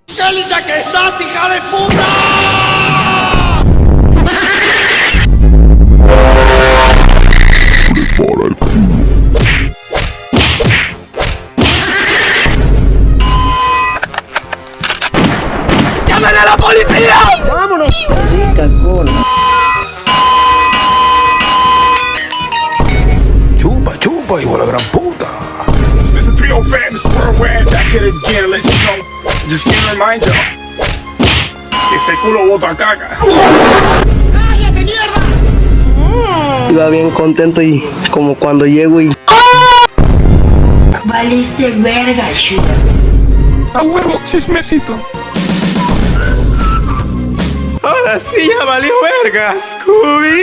¡Qué linda que estás, hija de puta! ¡Llamen a la policía! ¡Vámonos! Rica cola. Chupa, chupa, hijo de la gran puta. Mr. 305, Mr. Worldwide, back here again, let you know. Just quiero remind you que ese culo bota caca. ¡Cállate, mierda! Iba bien contento y como cuando llego y... Valiste verga, chuta. A huevo, chismecito. Ahora sí ya valió verga, Scooby.